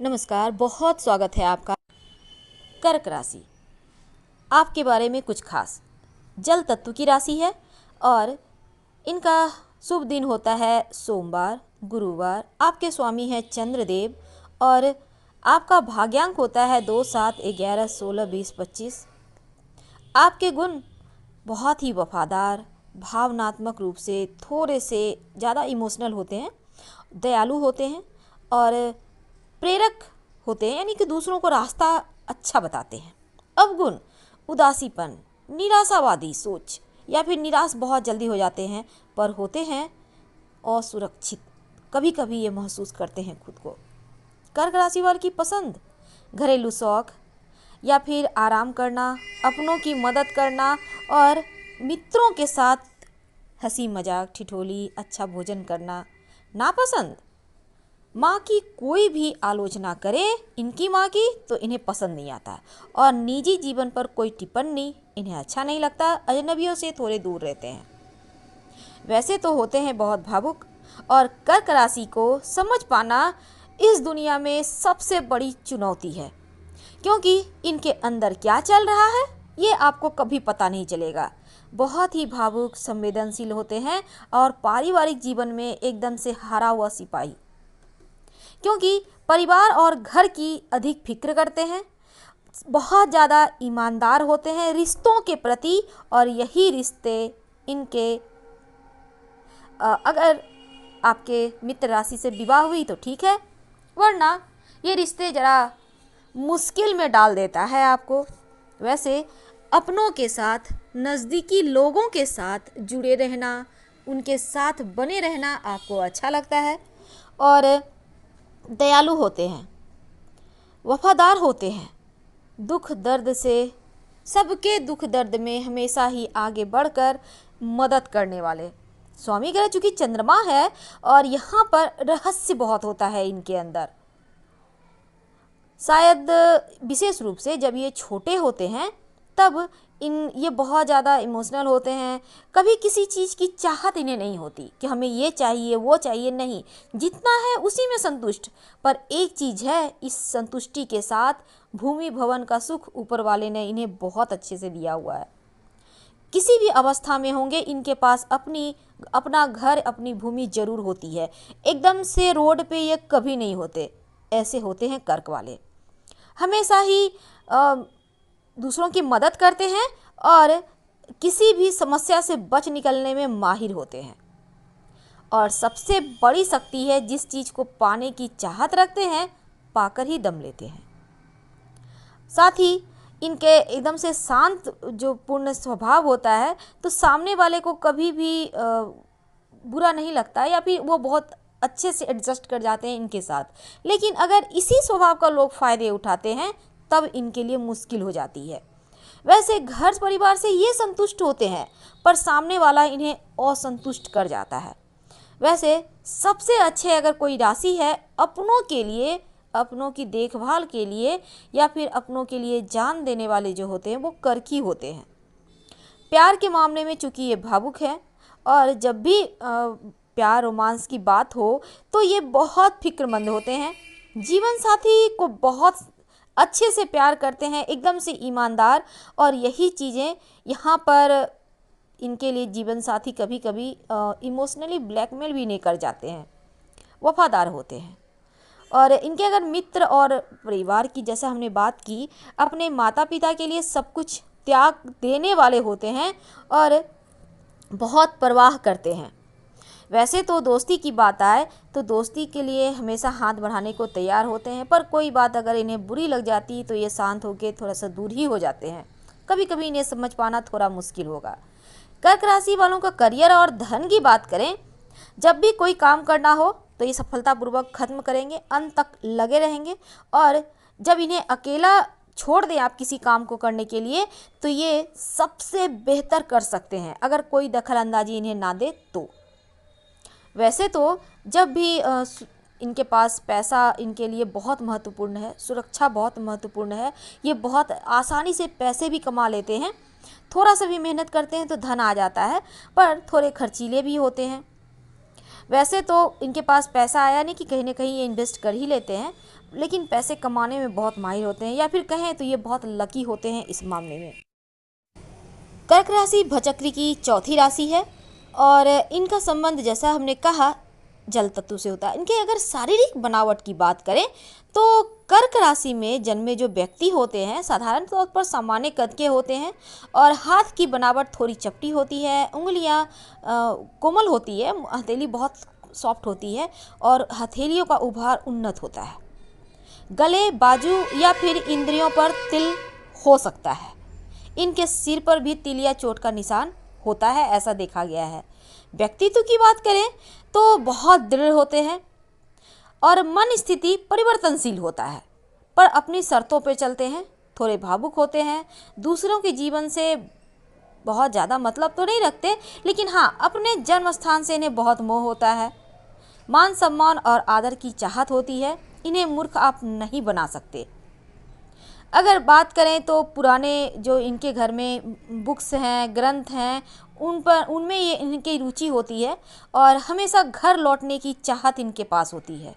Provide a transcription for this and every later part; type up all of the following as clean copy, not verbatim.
नमस्कार, बहुत स्वागत है आपका। कर्क राशि, आपके बारे में कुछ खास। जल तत्व की राशि है और इनका शुभ दिन होता है सोमवार, गुरुवार। आपके स्वामी हैं चंद्रदेव और आपका भाग्यांक होता है 2, 7, 11, 16, 20, 25। आपके गुण बहुत ही वफादार, भावनात्मक रूप से थोड़े से ज़्यादा इमोशनल होते हैं, दयालु होते हैं और प्रेरक होते हैं, यानी कि दूसरों को रास्ता अच्छा बताते हैं। अवगुण उदासीपन, निराशावादी सोच या फिर निराश बहुत जल्दी हो जाते हैं, पर होते हैं असुरक्षित। कभी कभी ये महसूस करते हैं खुद को। कर्क राशि वाले की पसंद घरेलू शौक या फिर आराम करना, अपनों की मदद करना और मित्रों के साथ हंसी मजाक, ठिठोली, अच्छा भोजन करना। नापसंद माँ की कोई भी आलोचना करे इनकी माँ की तो इन्हें पसंद नहीं आता और निजी जीवन पर कोई टिप्पणी इन्हें अच्छा नहीं लगता। अजनबियों से थोड़े दूर रहते हैं। वैसे तो होते हैं बहुत भावुक और कर्क राशि को समझ पाना इस दुनिया में सबसे बड़ी चुनौती है, क्योंकि इनके अंदर क्या चल रहा है ये आपको कभी पता नहीं चलेगा। बहुत ही भावुक, संवेदनशील होते हैं और पारिवारिक जीवन में एकदम से हारा हुआ सिपाही, क्योंकि परिवार और घर की अधिक फिक्र करते हैं। बहुत ज़्यादा ईमानदार होते हैं रिश्तों के प्रति और यही रिश्ते इनके अगर आपके मित्र राशि से विवाह हुई तो ठीक है, वरना ये रिश्ते ज़रा मुश्किल में डाल देता है आपको। वैसे अपनों के साथ, नज़दीकी लोगों के साथ जुड़े रहना, उनके साथ बने रहना आपको अच्छा लगता है और दयालु होते हैं, वफादार होते हैं। दुख दर्द से, सबके दुख दर्द में हमेशा ही आगे बढ़कर मदद करने वाले। स्वामी ग्रह चूंकि चंद्रमा है और यहाँ पर रहस्य बहुत होता है इनके अंदर। शायद विशेष रूप से जब ये छोटे होते हैं तब ये बहुत ज़्यादा इमोशनल होते हैं। कभी किसी चीज़ की चाहत इन्हें नहीं होती कि हमें ये चाहिए वो चाहिए, नहीं, जितना है उसी में संतुष्ट। पर एक चीज़ है, इस संतुष्टि के साथ भूमि भवन का सुख ऊपर वाले ने इन्हें बहुत अच्छे से दिया हुआ है। किसी भी अवस्था में होंगे इनके पास अपना घर, अपनी भूमि जरूर होती है। एकदम से रोड पे ये कभी नहीं होते। ऐसे होते हैं कर्क वाले। हमेशा ही दूसरों की मदद करते हैं और किसी भी समस्या से बच निकलने में माहिर होते हैं। और सबसे बड़ी शक्ति है, जिस चीज़ को पाने की चाहत रखते हैं पाकर ही दम लेते हैं। साथ ही इनके एकदम से शांत जो पूर्ण स्वभाव होता है, तो सामने वाले को कभी भी बुरा नहीं लगता या फिर वो बहुत अच्छे से एडजस्ट कर जाते हैं इनके साथ। लेकिन अगर इसी स्वभाव का लोग फ़ायदे उठाते हैं तब इनके लिए मुश्किल हो जाती है। वैसे घर परिवार से ये संतुष्ट होते हैं, पर सामने वाला इन्हें असंतुष्ट कर जाता है। वैसे सबसे अच्छे अगर कोई राशि है अपनों के लिए, अपनों की देखभाल के लिए या फिर अपनों के लिए जान देने वाले जो होते हैं वो कर्क ही होते हैं। प्यार के मामले में चूँकि ये भावुक है और जब भी प्यार रोमांस की बात हो तो ये बहुत फिक्रमंद होते हैं। जीवन साथी को बहुत अच्छे से प्यार करते हैं, एकदम से ईमानदार। और यही चीज़ें यहाँ पर इनके लिए जीवन साथी कभी कभी इमोशनली ब्लैकमेल भी नहीं कर जाते हैं, वफादार होते हैं। और इनके अगर मित्र और परिवार की, जैसा हमने बात की, अपने माता पिता के लिए सब कुछ त्याग देने वाले होते हैं और बहुत परवाह करते हैं। वैसे तो दोस्ती की बात आए तो दोस्ती के लिए हमेशा हाथ बढ़ाने को तैयार होते हैं, पर कोई बात अगर इन्हें बुरी लग जाती तो ये शांत होकर थोड़ा सा दूर ही हो जाते हैं। कभी कभी इन्हें समझ पाना थोड़ा मुश्किल होगा। कर्क राशि वालों का करियर और धन की बात करें, जब भी कोई काम करना हो तो ये सफलतापूर्वक खत्म करेंगे, अंत तक लगे रहेंगे। और जब इन्हें अकेला छोड़ दें आप किसी काम को करने के लिए तो ये सबसे बेहतर कर सकते हैं, अगर कोई दखल अंदाजी इन्हें ना दे तो। वैसे तो जब भी इनके पास पैसा इनके लिए बहुत महत्वपूर्ण है, सुरक्षा बहुत महत्वपूर्ण है, ये बहुत आसानी से पैसे भी कमा लेते हैं। थोड़ा सा भी मेहनत करते हैं तो धन आ जाता है, पर थोड़े खर्चीले भी होते हैं। वैसे तो इनके पास पैसा आया नहीं कि कहीं ना कहीं ये इन्वेस्ट कर ही लेते हैं, लेकिन पैसे कमाने में बहुत माहिर होते हैं, या फिर कहें तो ये बहुत लकी होते हैं इस मामले में। कर्क राशि भचक्री की चौथी राशि है और इनका संबंध जैसा हमने कहा जल तत्व से होता है। इनके अगर शारीरिक बनावट की बात करें तो कर्क राशि में जन्मे जो व्यक्ति होते हैं साधारण तौर पर सामान्य कद के होते हैं और हाथ की बनावट थोड़ी चपटी होती है, उंगलियां कोमल होती है, हथेली बहुत सॉफ्ट होती है और हथेलियों का उभार उन्नत होता है। गले, बाजू या फिर इंद्रियों पर तिल हो सकता है। इनके सिर पर भी तिल या चोट का निशान होता है, ऐसा देखा गया है। व्यक्तित्व की बात करें तो बहुत दृढ़ होते हैं और मन स्थिति परिवर्तनशील होता है, पर अपनी शर्तों पर चलते हैं। थोड़े भावुक होते हैं, दूसरों के जीवन से बहुत ज़्यादा मतलब तो नहीं रखते, लेकिन हाँ अपने जन्म स्थान से इन्हें बहुत मोह होता है। मान सम्मान और आदर की चाहत होती है, इन्हें मूर्ख आप नहीं बना सकते। अगर बात करें तो पुराने जो इनके घर में बुक्स हैं, ग्रंथ हैं, उनमें ये इनकी रुचि होती है और हमेशा घर लौटने की चाहत इनके पास होती है।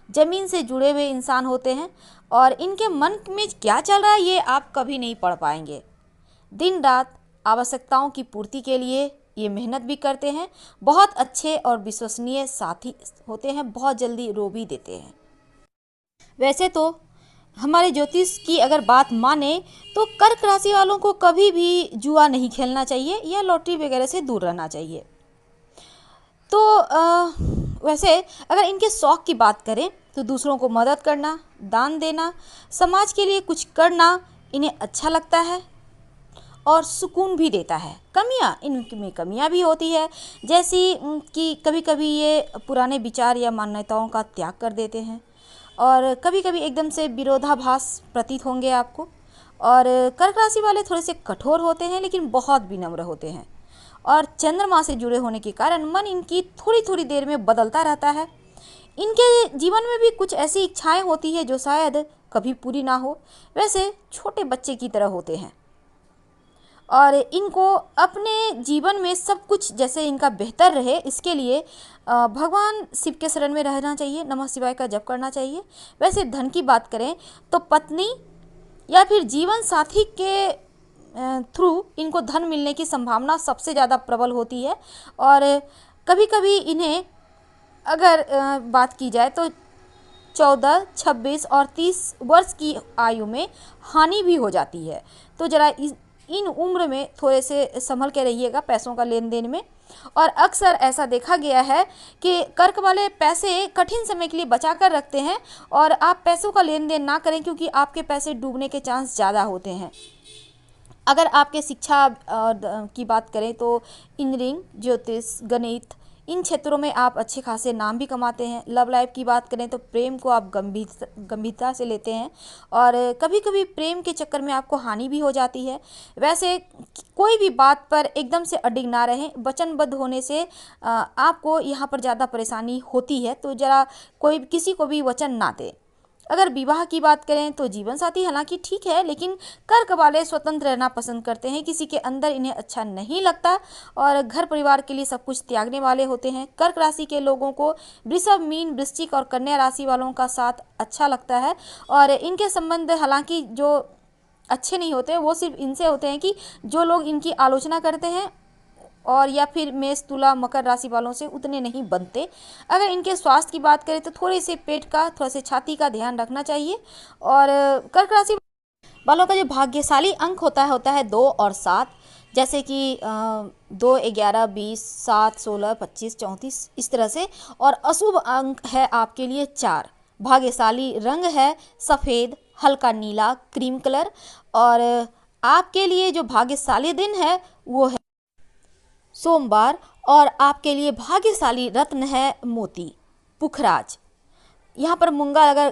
ज़मीन से जुड़े हुए इंसान होते हैं और इनके मन में क्या चल रहा है ये आप कभी नहीं पढ़ पाएंगे। दिन रात आवश्यकताओं की पूर्ति के लिए ये मेहनत भी करते हैं। बहुत अच्छे और विश्वसनीय साथी होते हैं, बहुत जल्दी रो भी देते हैं। वैसे तो हमारे ज्योतिष की अगर बात माने तो कर्क राशि वालों को कभी भी जुआ नहीं खेलना चाहिए या लॉटरी वगैरह से दूर रहना चाहिए। तो वैसे अगर इनके शौक़ की बात करें तो दूसरों को मदद करना, दान देना, समाज के लिए कुछ करना इन्हें अच्छा लगता है और सुकून भी देता है। कमियां, इनमें कमियां भी होती है, जैसी कि कभी कभी ये पुराने विचार या मान्यताओं का त्याग कर देते हैं और कभी कभी एकदम से विरोधाभास प्रतीत होंगे आपको। और कर्क राशि वाले थोड़े से कठोर होते हैं लेकिन बहुत विनम्र होते हैं और चंद्रमा से जुड़े होने के कारण मन इनकी थोड़ी थोड़ी देर में बदलता रहता है। इनके जीवन में भी कुछ ऐसी इच्छाएं होती है जो शायद कभी पूरी ना हो। वैसे छोटे बच्चे की तरह होते हैं और इनको अपने जीवन में सब कुछ जैसे इनका बेहतर रहे इसके लिए भगवान शिव के शरण में रहना चाहिए, नमः शिवाय का जप करना चाहिए। वैसे धन की बात करें तो पत्नी या फिर जीवन साथी के थ्रू इनको धन मिलने की संभावना सबसे ज़्यादा प्रबल होती है और कभी कभी इन्हें अगर बात की जाए तो 14, 26 और 30 वर्ष की आयु में हानि भी हो जाती है। तो ज़रा इन उम्र में थोड़े से संभल के रहिएगा पैसों का लेन देन में। और अक्सर ऐसा देखा गया है कि कर्क वाले पैसे कठिन समय के लिए बचा कर रखते हैं और आप पैसों का लेन देन ना करें क्योंकि आपके पैसे डूबने के चांस ज़्यादा होते हैं। अगर आपके शिक्षा की बात करें तो इंजीनियरिंग, ज्योतिष, गणित इन क्षेत्रों में आप अच्छे खासे नाम भी कमाते हैं। लव लाइफ की बात करें तो प्रेम को आप गंभीरता से लेते हैं और कभी कभी प्रेम के चक्कर में आपको हानि भी हो जाती है। वैसे कोई भी बात पर एकदम से अडिग ना रहें, वचनबद्ध होने से आपको यहाँ पर ज़्यादा परेशानी होती है, तो ज़रा कोई किसी को भी वचन ना दें। अगर विवाह की बात करें तो जीवन साथी हालांकि ठीक है, लेकिन कर्क वाले स्वतंत्र रहना पसंद करते हैं, किसी के अंदर इन्हें अच्छा नहीं लगता और घर परिवार के लिए सब कुछ त्यागने वाले होते हैं। कर्क राशि के लोगों को वृषभ, मीन, वृश्चिक और कन्या राशि वालों का साथ अच्छा लगता है और इनके संबंध हालांकि जो अच्छे नहीं होते वो सिर्फ इनसे होते हैं कि जो लोग इनकी आलोचना करते हैं और या फिर मेष, तुला, मकर राशि वालों से उतने नहीं बनते। अगर इनके स्वास्थ्य की बात करें तो थोड़े से पेट का, थोड़ा से छाती का ध्यान रखना चाहिए। और कर्क राशि वालों का जो भाग्यशाली अंक होता है 2 और 7, जैसे कि 2, 11, 20, 7, 16, 25, 34 इस तरह से। और अशुभ अंक है आपके लिए 4। भाग्यशाली रंग है सफ़ेद, हल्का नीला, क्रीम कलर। और आपके लिए जो भाग्यशाली दिन है वो है सोमवार और आपके लिए भाग्यशाली रत्न है मोती, पुखराज। यहाँ पर मूंगा अगर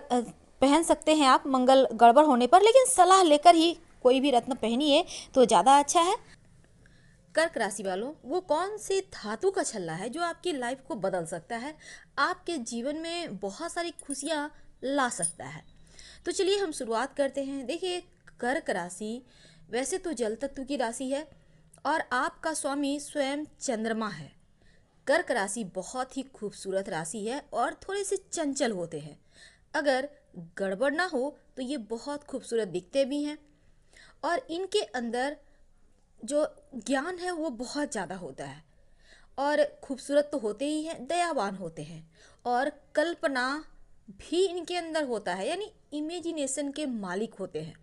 पहन सकते हैं आप मंगल गड़बड़ होने पर, लेकिन सलाह लेकर ही कोई भी रत्न पहनिए तो ज़्यादा अच्छा है। कर्क राशि वालों, वो कौन से धातु का छल्ला है जो आपकी लाइफ को बदल सकता है, आपके जीवन में बहुत सारी खुशियाँ ला सकता है। तो चलिए हम शुरुआत करते हैं। देखिए, कर्क राशि वैसे तो जल तत्व की राशि है और आपका स्वामी स्वयं चंद्रमा है। कर्क राशि बहुत ही खूबसूरत राशि है और थोड़े से चंचल होते हैं। अगर गड़बड़ ना हो तो ये बहुत खूबसूरत दिखते भी हैं और इनके अंदर जो ज्ञान है वो बहुत ज़्यादा होता है और खूबसूरत तो होते ही हैं, दयावान होते हैं और कल्पना भी इनके अंदर होता है, यानी इमेजिनेशन के मालिक होते हैं।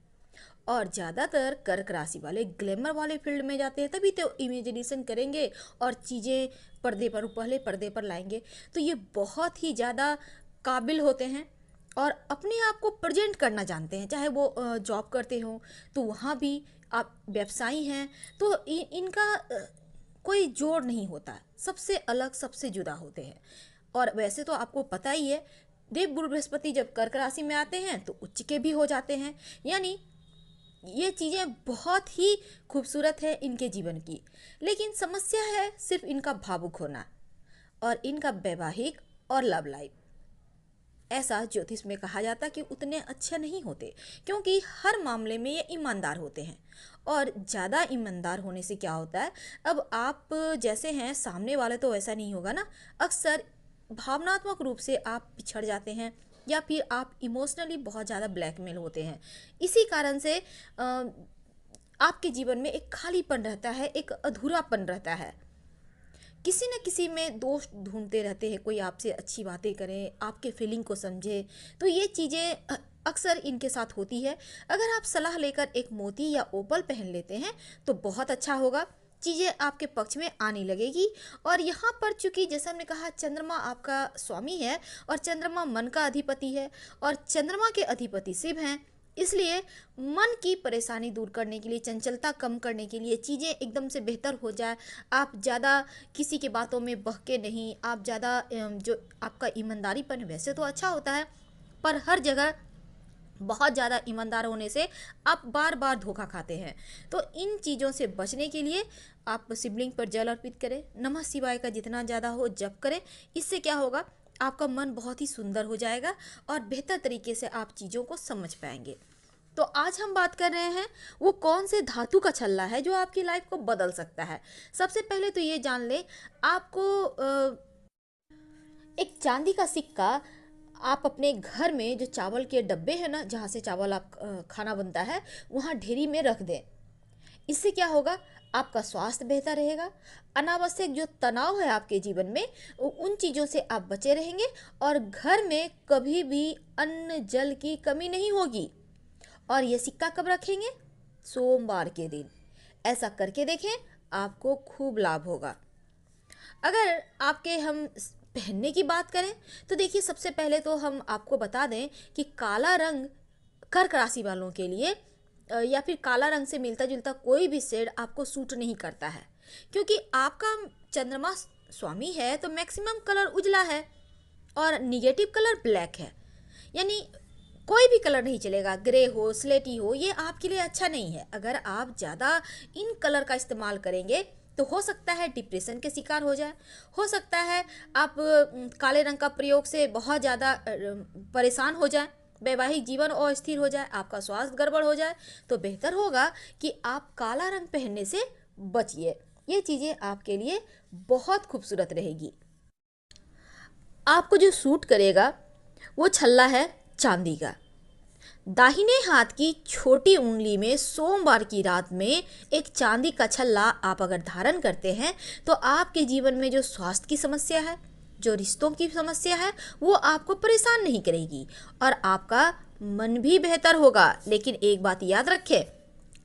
और ज़्यादातर कर्क राशि वाले ग्लैमर वाले फील्ड में जाते हैं, तभी तो इमेजिनेशन करेंगे और चीज़ें पर्दे पर, पहले पर्दे पर लाएंगे। तो ये बहुत ही ज़्यादा काबिल होते हैं और अपने आप को प्रेजेंट करना जानते हैं। चाहे वो जॉब करते हो तो वहाँ भी, आप व्यवसायी हैं तो इनका कोई जोड़ नहीं होता, सबसे अलग, सबसे जुदा होते हैं। और वैसे तो आपको पता ही है, देव गुरु बृहस्पति जब कर्क राशि में आते हैं तो उच्च के भी हो जाते हैं। यानी ये चीज़ें बहुत ही खूबसूरत है इनके जीवन की। लेकिन समस्या है सिर्फ इनका भावुक होना और इनका वैवाहिक और लव लाइफ। ऐसा ज्योतिष में कहा जाता कि उतने अच्छे नहीं होते, क्योंकि हर मामले में ये ईमानदार होते हैं। और ज़्यादा ईमानदार होने से क्या होता है, अब आप जैसे हैं सामने वाले तो वैसा नहीं होगा ना। अक्सर भावनात्मक रूप से आप पिछड़ जाते हैं या फिर आप इमोशनली बहुत ज़्यादा ब्लैकमेल होते हैं। इसी कारण से आपके जीवन में एक खालीपन रहता है, एक अधूरापन रहता है। किसी न किसी में दोष ढूंढते रहते हैं, कोई आपसे अच्छी बातें करे, आपके फीलिंग को समझे। तो ये चीज़ें अक्सर इनके साथ होती है। अगर आप सलाह लेकर एक मोती या ओपल पहन लेते हैं तो बहुत अच्छा होगा, चीज़ें आपके पक्ष में आने लगेगी। और यहाँ पर चूंकि जैसा हमने कहा, चंद्रमा आपका स्वामी है और चंद्रमा मन का अधिपति है और चंद्रमा के अधिपति शिव हैं, इसलिए मन की परेशानी दूर करने के लिए, चंचलता कम करने के लिए, चीज़ें एकदम से बेहतर हो जाए, आप ज़्यादा किसी की बातों में बहके नहीं, आप ज़्यादा जो आपका ईमानदारीपन वैसे तो अच्छा होता है, पर हर जगह बहुत ज़्यादा ईमानदार होने से आप बार बार धोखा खाते हैं। तो इन चीज़ों से बचने के लिए आप शिवलिंग पर जल अर्पित करें, नमः शिवाय का जितना ज़्यादा हो जप करें। इससे क्या होगा, आपका मन बहुत ही सुंदर हो जाएगा और बेहतर तरीके से आप चीज़ों को समझ पाएंगे। तो आज हम बात कर रहे हैं वो कौन से धातु का छल्ला है जो आपकी लाइफ को बदल सकता है। सबसे पहले तो ये जान लें, आपको एक चांदी का सिक्का आप अपने घर में जो चावल के डब्बे हैं ना, जहाँ से चावल आप खाना बनता है, वहाँ ढेरी में रख दें। इससे क्या होगा, आपका स्वास्थ्य बेहतर रहेगा, अनावश्यक जो तनाव है आपके जीवन में उन चीज़ों से आप बचे रहेंगे और घर में कभी भी अन्न जल की कमी नहीं होगी। और ये सिक्का कब रखेंगे, सोमवार के दिन। ऐसा करके देखें, आपको खूब लाभ होगा। अगर आपके हम पहनने की बात करें तो देखिए, सबसे पहले तो हम आपको बता दें कि काला रंग कर्क राशि वालों के लिए या फिर काला रंग से मिलता जुलता कोई भी शेड आपको सूट नहीं करता है, क्योंकि आपका चंद्रमा स्वामी है तो मैक्सिमम कलर उजला है और निगेटिव कलर ब्लैक है। यानी कोई भी कलर नहीं चलेगा, ग्रे हो, स्लेटी हो, ये आपके लिए अच्छा नहीं है। अगर आप ज़्यादा इन कलर का इस्तेमाल करेंगे तो हो सकता है डिप्रेशन के शिकार हो सकता है आप काले रंग का प्रयोग से बहुत ज़्यादा परेशान हो जाए, वैवाहिक जीवन अस्थिर हो जाए, आपका स्वास्थ्य गड़बड़ हो जाए। तो बेहतर होगा कि आप काला रंग पहनने से बचिए। ये चीज़ें आपके लिए बहुत खूबसूरत रहेगी। आपको जो सूट करेगा वो छल्ला है चांदी का। दाहिने हाथ की छोटी उंगली में सोमवार की रात में एक चांदी का छल्ला आप अगर धारण करते हैं तो आपके जीवन में जो स्वास्थ्य की समस्या है, जो रिश्तों की समस्या है, वो आपको परेशान नहीं करेगी और आपका मन भी बेहतर होगा। लेकिन एक बात याद रखें,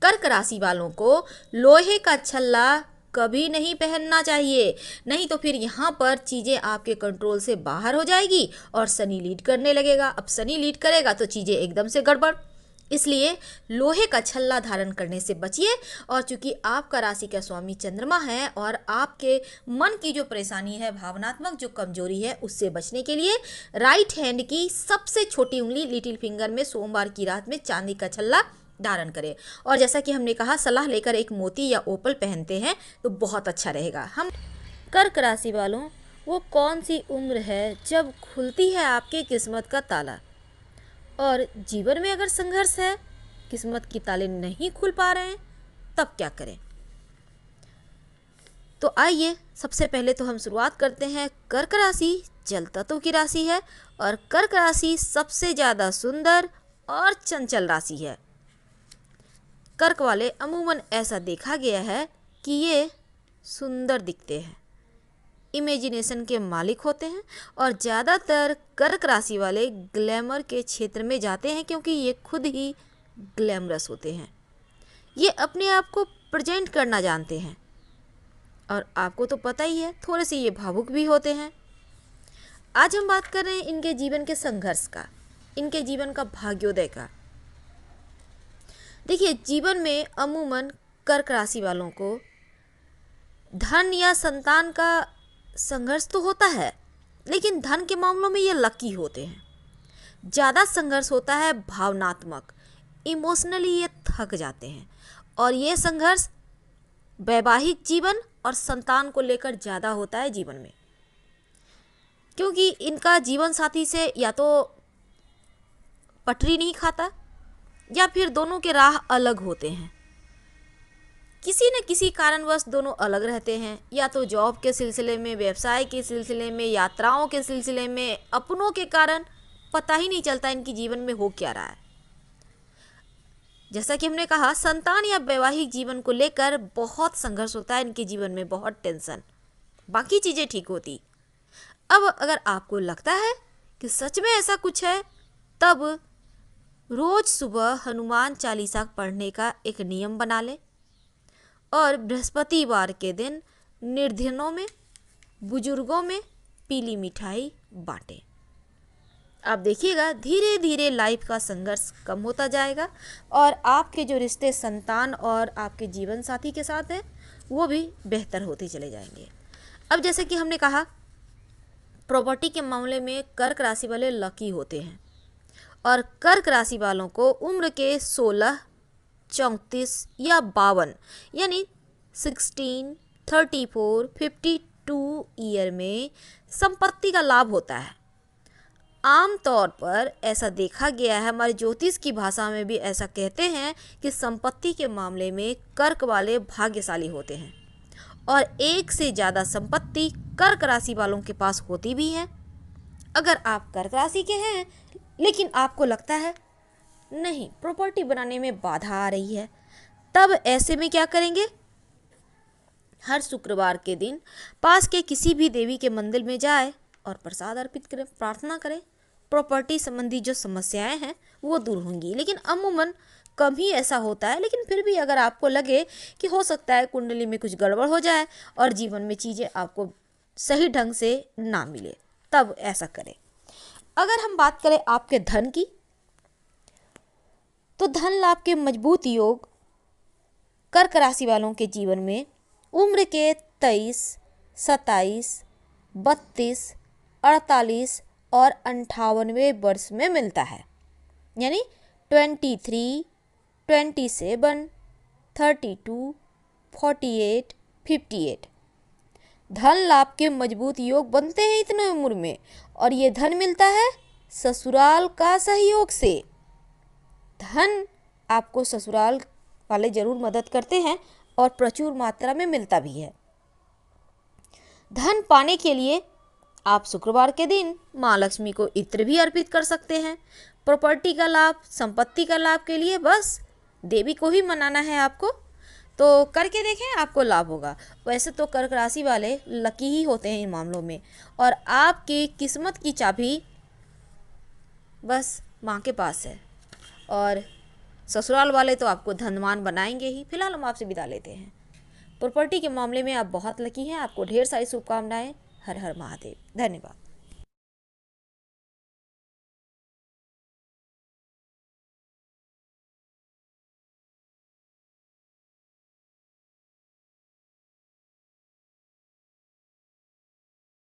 कर्क राशि वालों को लोहे का छल्ला कभी नहीं पहनना चाहिए, नहीं तो फिर यहाँ पर चीज़ें आपके कंट्रोल से बाहर हो जाएगी और शनि लीड करने लगेगा। अब शनि लीड करेगा तो चीज़ें एकदम से गड़बड़, इसलिए लोहे का छल्ला धारण करने से बचिए। और चूंकि आपका राशि का स्वामी चंद्रमा है और आपके मन की जो परेशानी है, भावनात्मक जो कमजोरी है, उससे बचने के लिए राइट हैंड की सबसे छोटी उंगली लिटिल फिंगर में सोमवार की रात में चांदी का छल्ला धारण करें। और जैसा कि हमने कहा, सलाह लेकर एक मोती या ओपल पहनते हैं तो बहुत अच्छा रहेगा। हम कर्क राशि वालों, वो कौन सी उम्र है जब खुलती है आपकी किस्मत का ताला, और जीवन में अगर संघर्ष है, किस्मत की ताले नहीं खुल पा रहे हैं, तब क्या करें। तो आइए सबसे पहले तो हम शुरुआत करते हैं। कर्क राशि जल तत्व की राशि है और कर्क राशि सबसे ज़्यादा सुंदर और चंचल राशि है। कर्क वाले अमूमन ऐसा देखा गया है कि ये सुंदर दिखते हैं, इमेजिनेशन के मालिक होते हैं और ज़्यादातर कर्क राशि वाले ग्लैमर के क्षेत्र में जाते हैं क्योंकि ये खुद ही ग्लैमरस होते हैं। ये अपने आप को प्रेजेंट करना जानते हैं और आपको तो पता ही है थोड़े से ये भावुक भी होते हैं। आज हम बात कर रहे हैं इनके जीवन के संघर्ष का, इनके जीवन का भाग्योदय का। देखिए, जीवन में अमूमन कर्क राशि वालों को धन या संतान का संघर्ष तो होता है, लेकिन धन के मामलों में ये लकी होते हैं। ज़्यादा संघर्ष होता है भावनात्मक, इमोशनली ये थक जाते हैं और ये संघर्ष वैवाहिक जीवन और संतान को लेकर ज़्यादा होता है जीवन में, क्योंकि इनका जीवन साथी से या तो पटरी नहीं खाता या फिर दोनों के राह अलग होते हैं। किसी न किसी कारणवश दोनों अलग रहते हैं, या तो जॉब के सिलसिले में, व्यवसाय के सिलसिले में, यात्राओं के सिलसिले में, अपनों के कारण पता ही नहीं चलता इनके जीवन में हो क्या रहा है। जैसा कि हमने कहा, संतान या वैवाहिक जीवन को लेकर बहुत संघर्ष होता है इनके जीवन में, बहुत टेंशन। बाकी चीज़ें ठीक होती। अब अगर आपको लगता है कि सच में ऐसा कुछ है, तब रोज सुबह हनुमान चालीसा पढ़ने का एक नियम बना ले और बृहस्पतिवार के दिन निर्धनों में, बुजुर्गों में पीली मिठाई बांटें। आप देखिएगा धीरे धीरे लाइफ का संघर्ष कम होता जाएगा और आपके जो रिश्ते संतान और आपके जीवन साथी के साथ हैं वो भी बेहतर होते चले जाएंगे। अब जैसे कि हमने कहा, प्रॉपर्टी के मामले में कर्क राशि वाले लकी होते हैं और कर्क राशि वालों को उम्र के 16, 34 या 52 यानी 16, 34, 52 ईयर में संपत्ति का लाभ होता है। आमतौर पर ऐसा देखा गया है, हमारे ज्योतिष की भाषा में भी ऐसा कहते हैं कि संपत्ति के मामले में कर्क वाले भाग्यशाली होते हैं और एक से ज़्यादा संपत्ति कर्क राशि वालों के पास होती भी है। अगर आप कर्क राशि के हैं लेकिन आपको लगता है नहीं, प्रॉपर्टी बनाने में बाधा आ रही है, तब ऐसे में क्या करेंगे? हर शुक्रवार के दिन पास के किसी भी देवी के मंदिर में जाए और प्रसाद अर्पित करें, प्रार्थना करें। प्रॉपर्टी संबंधी जो समस्याएं हैं वो दूर होंगी। लेकिन अमूमन कम ही ऐसा होता है, लेकिन फिर भी अगर आपको लगे कि हो सकता है कुंडली में कुछ गड़बड़ हो जाए और जीवन में चीज़ें आपको सही ढंग से ना मिले, तब ऐसा करें। अगर हम बात करें आपके धन की, तो धन लाभ के मजबूत योग कर्क राशि वालों के जीवन में उम्र के 23, 27, 32, 48 और 58वें वर्ष में मिलता है। यानी 23, 27, 32, 48, 58 धन लाभ के मजबूत योग बनते हैं इतने उम्र में, और ये धन मिलता है ससुराल का सहयोग से। धन आपको ससुराल वाले जरूर मदद करते हैं और प्रचुर मात्रा में मिलता भी है। धन पाने के लिए आप शुक्रवार के दिन माँ लक्ष्मी को इत्र भी अर्पित कर सकते हैं। प्रॉपर्टी का लाभ, संपत्ति का लाभ के लिए बस देवी को ही मनाना है आपको, तो करके देखें, आपको लाभ होगा। वैसे तो कर्क राशि वाले लकी ही होते हैं इन मामलों में, और आपकी किस्मत की चाबी बस माँ के पास है, और ससुराल वाले तो आपको धनवान बनाएंगे ही। फिलहाल हम आपसे विदा लेते हैं। प्रॉपर्टी के मामले में आप बहुत लकी हैं। आपको ढेर सारी शुभकामनाएं। हर हर महादेव। धन्यवाद।